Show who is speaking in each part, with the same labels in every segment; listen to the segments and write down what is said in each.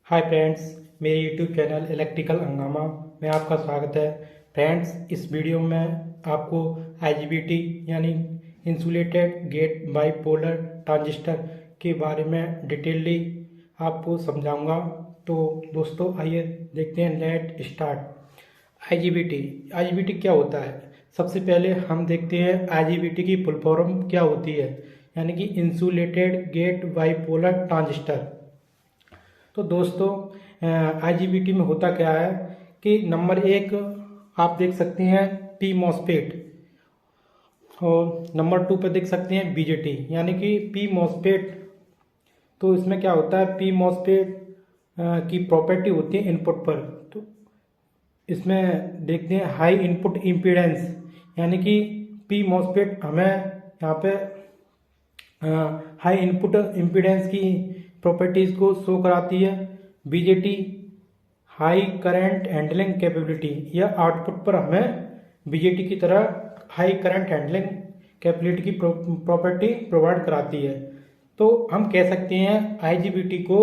Speaker 1: Hi friends, मेरे YouTube channel electrical हंगामा में आपका स्वागत है। फ्रेंड्स, इस वीडियो में आपको आईजीबीटी यानी इंसुलेटेड गेट बाइपोलर ट्रांजिस्टर के बारे में डिटेलली आपको समझाऊंगा। तो दोस्तों आइए देखते हैं, लेट स्टार्ट। आईजीबीटी क्या होता है? सबसे पहले हम देखते हैं आईजीबीटी की फुल फॉर्म क्या होती है, यानी कि इंसुलेटेड गेट बाइपोलर ट्रांजिस्टर। तो दोस्तों आईजीबीटी में होता क्या है कि नंबर एक आप देख सकते हैं पी मॉसफेट, और नंबर टू पे देख सकते हैं बीजेटी यानी कि पी मॉसफेट। तो इसमें क्या होता है, पी मॉसफेट की प्रॉपर्टी होती है इनपुट पर। तो इसमें देखते हैं हाई इनपुट इम्पीडेंस, यानी कि पी मॉसफेट हमें यहाँ पे हाई इनपुट इम्पीडेंस की प्रॉपर्टीज को शो कराती है। BJT high current handling capability, या आउटपुट पर हमें बीजेटी की तरह हाई करंट हैंडलिंग कैपेबिलिटी की प्रॉपर्टी प्रोवाइड कराती है। तो हम कह सकते हैं आईजीबीटी को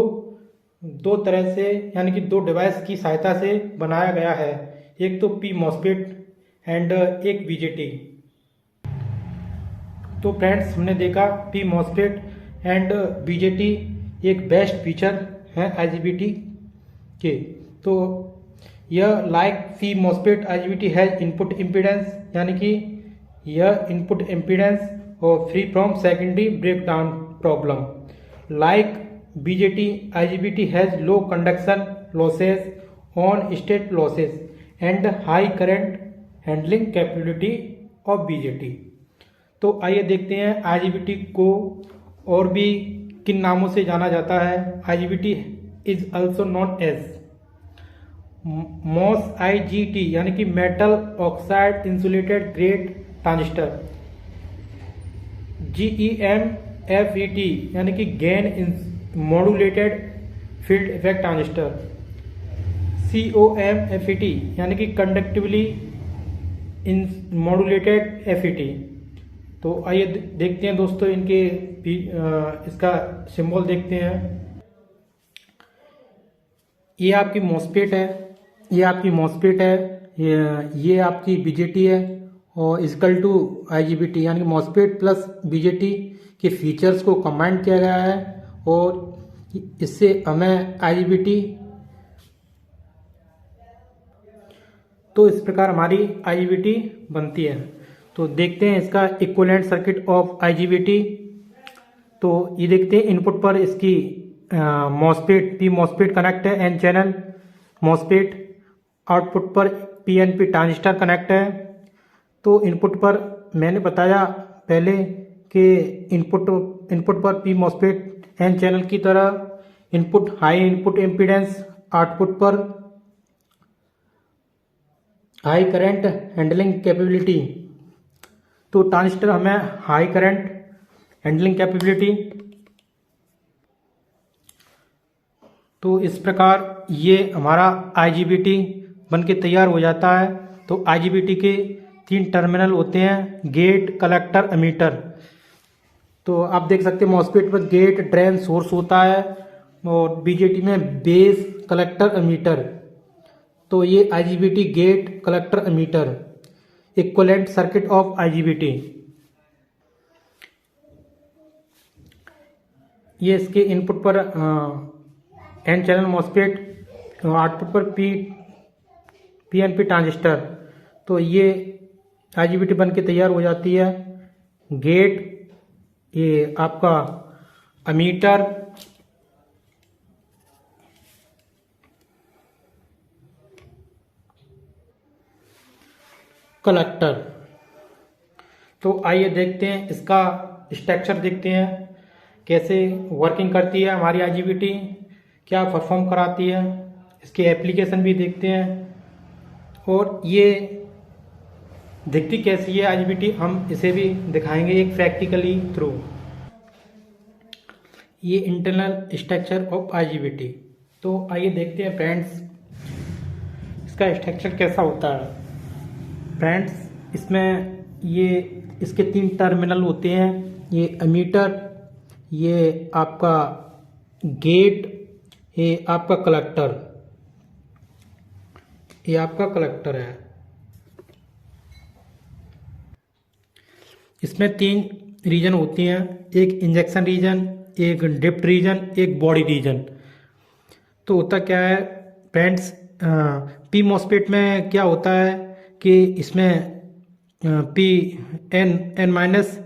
Speaker 1: दो तरह से, यानी कि दो डिवाइस की सहायता से बनाया गया है, एक तो पी मॉसफेट एंड एक बीजेटी। तो फ्रेंड्स, हमने देखा पी मॉसफेट एंड बीजेटी एक बेस्ट फीचर है आईजीबीटी के। तो यह like P MOSFET IGBT has input impedance, यानी कि यह इनपुट इम्पीडेंस और free from secondary breakdown problem. Like BJT IGBT has low conduction losses, on state losses and high current handling capability of BJT. तो आइए देखते हैं IGBT को और भी किन नामों से जाना जाता है। IGBT is also known as MOS IGT, यानी कि metal oxide insulated gate transistor. GEMFET, यानी कि gain modulated field effect transistor. COMFET, यानी कि कंडक्टिवली मॉड्यूलेटेड FET। तो आइए देखते हैं दोस्तों, इनके इसका सिंबल देखते हैं। ये आपकी मॉसफेट है, ये आपकी मॉसफेट है, ये आपकी बीजेटी है, और इक्वल टू आईजीबीटी, यानी कि मॉसफेट प्लस बीजेटी के फीचर्स को कंबाइन किया गया है, और इससे हमें आईजीबीटी, तो इस प्रकार हमारी आईजीबीटी बनती है। तो देखते हैं इसका इक्विवेलेंट सर्किट ऑफ आईजीबीटी। तो ये देखते हैं इनपुट पर इसकी मॉसफेट पी मॉसफेट कनेक्ट है, एन चैनल मॉसफेट। आउटपुट पर पीएनपी ट्रांजिस्टर कनेक्ट है। तो इनपुट पर मैंने बताया पहले कि इनपुट पर पी मॉसफेट एन चैनल की तरह input high input impedance, output पर हाई करंट हैंडलिंग कैपेबिलिटी। तो ट्रांजिस्टर हमें हाई करंट हैंडलिंग कैपेबिलिटी। तो इस प्रकार ये हमारा आईजीबीटी बन के तैयार हो जाता है। तो आईजीबीटी के 3 टर्मिनल होते हैं, गेट, कलेक्टर, एमीटर। तो आप देख सकते हैं मॉसफेट पर गेट, ड्रेन, सोर्स होता है, और बीजेटी में बेस, कलेक्टर, एमीटर। तो ये IGBT gate, collector, emitter, equivalent circuit of IGBT. ये इसके इनपुट पर एन चैनल मॉसफेट, आउटपुट पर पीएनपी ट्रांजिस्टर। तो ये आईजीबीटी बन के तैयार हो जाती है। गेट, ये आपका एमीटर, कलेक्टर। तो आइए देखते हैं इसका स्ट्रक्चर, देखते हैं कैसे वर्किंग करती है हमारी आईजीबीटी, क्या परफॉर्म कराती है, इसके एप्लीकेशन भी देखते हैं, और ये दिखती कैसी है आईजीबीटी हम इसे भी दिखाएंगे एक प्रैक्टिकली थ्रू। ये इंटरनल स्ट्रक्चर ऑफ आईजीबीटी। तो आइए देखते हैं फ्रेंड्स इसका स्ट्रक्चर कैसा होता है। फ्रेंड्स, इसमें ये इसके 3 टर्मिनल होते हैं, ये एमीटर, ये आपका गेट, ये आपका कलेक्टर है। इसमें 3 रीजन होती हैं, एक इंजेक्शन रीजन, एक ड्रिफ्ट रीजन, एक बॉडी रीजन। तो होता क्या है फ्रेंड्स, पी मॉस्फेट में क्या होता है कि इसमें पी एन माइनस,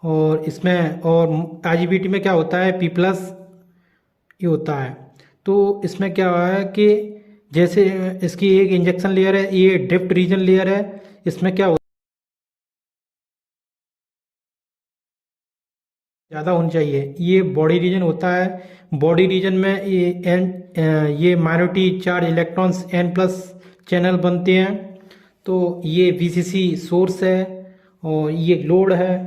Speaker 1: और इसमें और आईजीबीटी में क्या होता है पी प्लस, ये होता है। तो इसमें क्या हुआ है कि जैसे इसकी एक इंजेक्शन लेयर है, ये ड्रिफ्ट रीजन लेयर है, इसमें क्या ज़्यादा होनी चाहिए। ये बॉडी रीजन होता है। बॉडी रीजन में ये minority charge electrons N plus channel बनते हैं। तो ये वीसीसी सोर्स है और ये लोड है।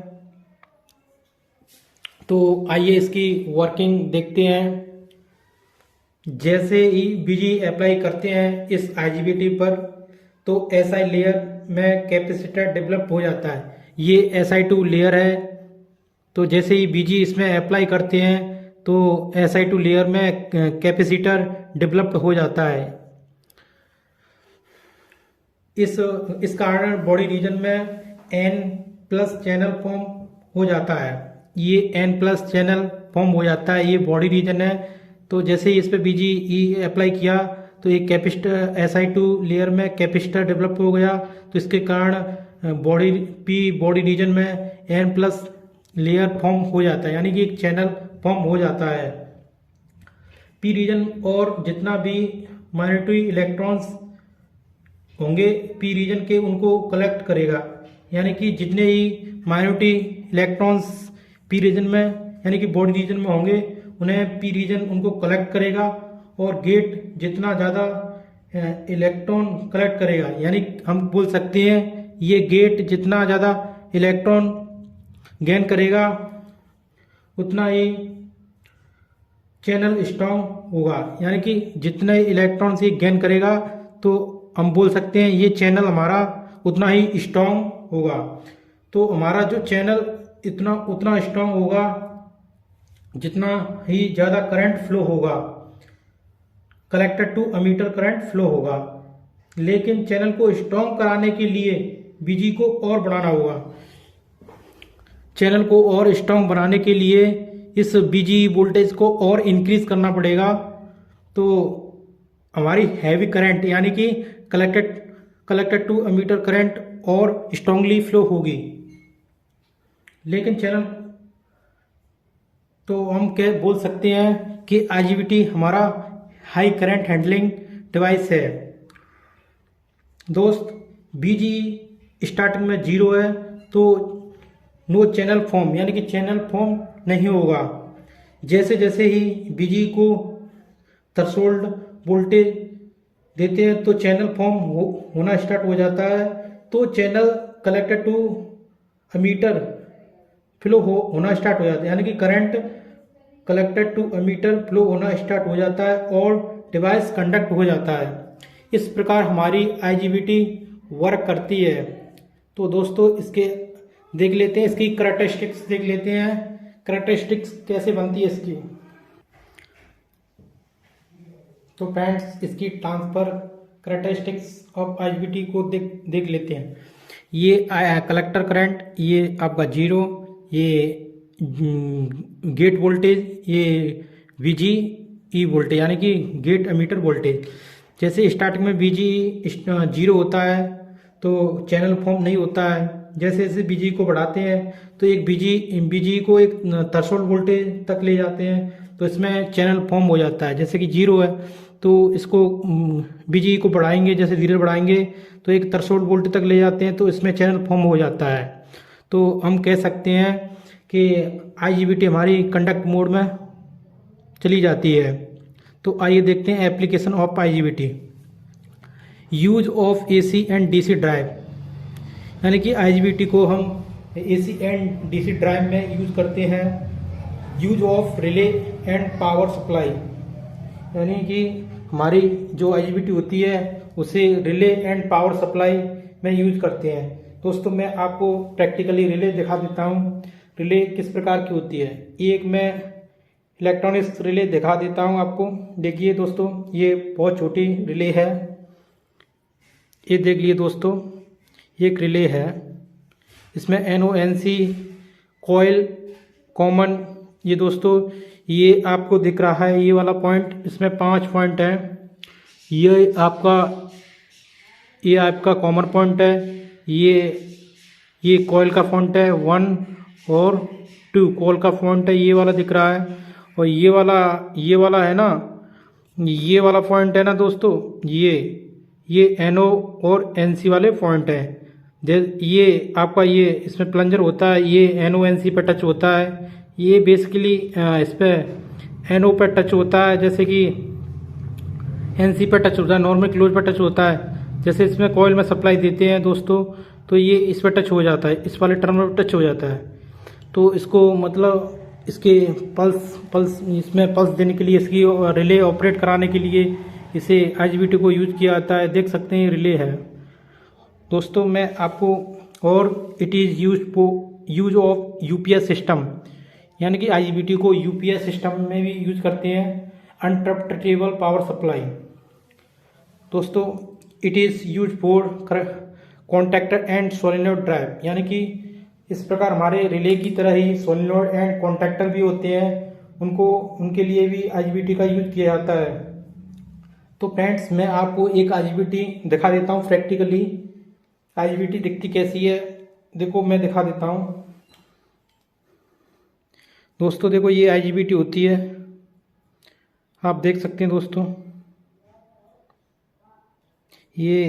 Speaker 1: तो आइए इसकी वर्किंग देखते हैं। जैसे ही बीजी अप्लाई करते हैं इस आईजीबीटी पर, तो एसआई लेयर में कैपेसिटर डेवलप हो जाता है। ये SI2 लेयर है। तो जैसे ही बीजी इसमें अप्लाई करते हैं तो SI2 लेयर में कैपेसिटर डेवलप हो जाता है। इस कारण बॉडी रीजन में N प्लस चैनल फॉर्म हो जाता है। ये N प्लस चैनल फॉर्म हो जाता है, ये बॉडी रीजन है। तो जैसे ही इस पर BGE अप्लाई किया तो एक कैपेसिटर SI2 लेयर में कैपेसिटर डेवलप हो गया। तो इसके कारण बॉडी रीजन में N प्लस लेयर फॉर्म हो जाता है, यानी कि एक चैनल फॉर्म हो जाता है। पी रीजन और जितना भी माइनॉरिटी इलेक्ट्रॉन्स होंगे पी रीजन के, उनको कलेक्ट करेगा। यानी कि जितने ही माइनॉरिटी इलेक्ट्रॉन्स पी रीजन में यानी कि बॉडी रीजन में होंगे, उन्हें पी रीजन उनको कलेक्ट करेगा। और गेट जितना ज़्यादा इलेक्ट्रॉन कलेक्ट करेगा, यानी हम बोल सकते हैं ये गेट जितना ज़्यादा इलेक्ट्रॉन गेन करेगा उतना ही चैनल स्ट्रॉन्ग होगा। यानी कि जितने इलेक्ट्रॉन से गेन करेगा तो हम बोल सकते हैं ये चैनल हमारा उतना ही स्ट्रॉन्ग होगा। तो हमारा जो चैनल उतना स्ट्रॉन्ग होगा जितना ही ज़्यादा करंट फ्लो होगा, collector to emitter current flow होगा। लेकिन चैनल को स्ट्रॉन्ग कराने के लिए बीजी को और बढ़ाना होगा। चैनल को और स्ट्रॉन्ग बनाने के लिए इस बीजी वोल्टेज को और इंक्रीज करना पड़ेगा। तो हमारी हैवी करंट यानी कि कलेक्टर टू अमीटर करंट और स्ट्रांगली फ्लो होगी। लेकिन चैनल तो हम क्या बोल सकते हैं कि आईजीबीटी हमारा हाई करंट हैंडलिंग डिवाइस है। दोस्त बीजी स्टार्टिंग में 0 है तो नो चैनल फॉर्म, यानी कि चैनल फॉर्म नहीं होगा। जैसे जैसे ही बीजी को थ्रेशोल्ड वोल्टेज देते हैं तो चैनल फॉर्म होना स्टार्ट हो जाता है। तो channel collector to emitter flow होना स्टार्ट हो जाता है, यानी कि current collector to emitter flow होना स्टार्ट हो जाता है और डिवाइस कंडक्ट हो जाता है। इस प्रकार हमारी आईजीबीटी वर्क करती है। तो दोस्तों इसके देख लेते हैं, इसकी करैक्टरिस्टिक्स देख लेते हैं, करैक्टरिस्टिक्स कैसे बनती है इसकी। तो फ्रेंड्स इसकी ट्रांसफर करैक्टरिस्टिक्स ऑफ आईजीबीटी को देख लेते हैं। ये कलेक्टर करंट, ये आपका 0, ये गेट वोल्टेज, ये VGE वोल्टेज यानी कि गेट एमीटर वोल्टेज। जैसे स्टार्टिंग में VGE 0 होता है तो चैनल फॉर्म नहीं होता है। जैसे जैसे बीजी को बढ़ाते हैं तो एक बीजी को एक थ्रेशोल्ड वोल्टेज तक ले जाते हैं तो इसमें चैनल फॉर्म हो जाता है। जैसे कि 0 है तो इसको बीजी को बढ़ाएंगे, जैसे धीरे बढ़ाएंगे तो एक थ्रेशोल्ड वोल्टेज तक ले जाते हैं तो इसमें चैनल फॉर्म हो जाता है। तो हम कह सकते हैं कि आईजीबीटी हमारी कंडक्ट मोड में चली जाती है। तो आइए देखते हैं application of IGBT. Use of AC and DC drive, यानी कि आईजीबीटी को हम AC एंड DC ड्राइव में यूज करते हैं। Use of relay and power supply, यानी कि हमारी जो आईजीबीटी होती है उसे रिले एंड पावर सप्लाई में यूज करते हैं। दोस्तों मैं आपको प्रैक्टिकली रिले दिखा देता हूँ। रिले किस प्रकार की होती है। एक में इलेक्ट्रॉनिक्स रिले दिखा देता हूँ आपको। देखिए दोस्तों, ये बहुत छोटी रिले है। ये देख लिए दोस्तों, ये एक रिले है। इसमें NONC कॉइल कॉमन, ये दोस्तों ये आपको दिख रहा है, ये वाला पॉइंट, इसमें 5 पॉइंट है। ये आपका कॉमन पॉइंट है। ये कॉइल का पॉइंट है 1 और 2 कॉइल का पॉइंट है, ये वाला दिख रहा है। और ये वाला है ना, ये वाला पॉइंट है ना दोस्तों, ये NO और NC वाले पॉइंट है। ये आपका ये इसमें प्लंजर होता है, ये NONC पे टच होता है। ये बेसिकली इस पर NO पे टच होता है, जैसे कि NC पे टच होता है, नॉर्मल क्लोज पे टच होता है। जैसे इसमें कॉइल में सप्लाई देते हैं दोस्तों, तो ये इस पर टच हो जाता है, इस वाले टर्मिनल पर टच हो जाता है। तो इसको मतलब इसके पल्स इसमें पल्स देने के लिए, इसकी रिले ऑपरेट कराने के लिए इसे IGBT को यूज किया जाता है। देख सकते हैं रिले है दोस्तों। मैं आपको, और it is use of UPS system, यानी कि IGBT को UPS सिस्टम में भी यूज करते हैं, अनट्रप्टेबल पावर सप्लाई। दोस्तों, it is use for contactor and solenoid drive, यानी कि इस प्रकार हमारे रिले की तरह ही सोलेनोइड एंड कॉन्टैक्टर भी होते हैं, उनके लिए भी IGBT का यूज किया जाता है। तो फ्रेंड्स, मैं आपको एक IGBT दिखा देता हूँ प्रैक्टिकली। IGBT दिखती कैसी है, देखो मैं दिखा देता हूँ दोस्तों। देखो, ये IGBT होती है, आप देख सकते हैं दोस्तों। ये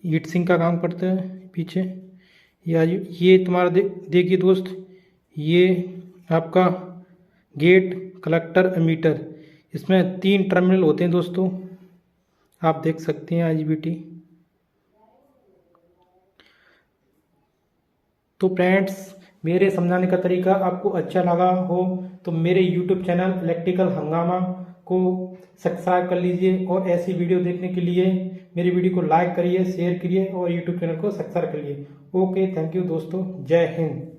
Speaker 1: हीट सिंक का काम करता है पीछे। ये तुम्हारा देखिए दोस्त, ये आपका गेट, कलेक्टर, एमीटर, इसमें 3 टर्मिनल होते हैं दोस्तों, आप देख सकते हैं IGBT। तो फ्रेंड्स, मेरे समझाने का तरीका आपको अच्छा लगा हो तो मेरे YouTube चैनल इलेक्ट्रिकल हंगामा को सब्सक्राइब कर लीजिए, और ऐसी वीडियो देखने के लिए मेरी वीडियो को लाइक करिए, शेयर करिए और YouTube चैनल को सब्सक्राइब करिए। ओके, थैंक यू दोस्तों, जय हिंद।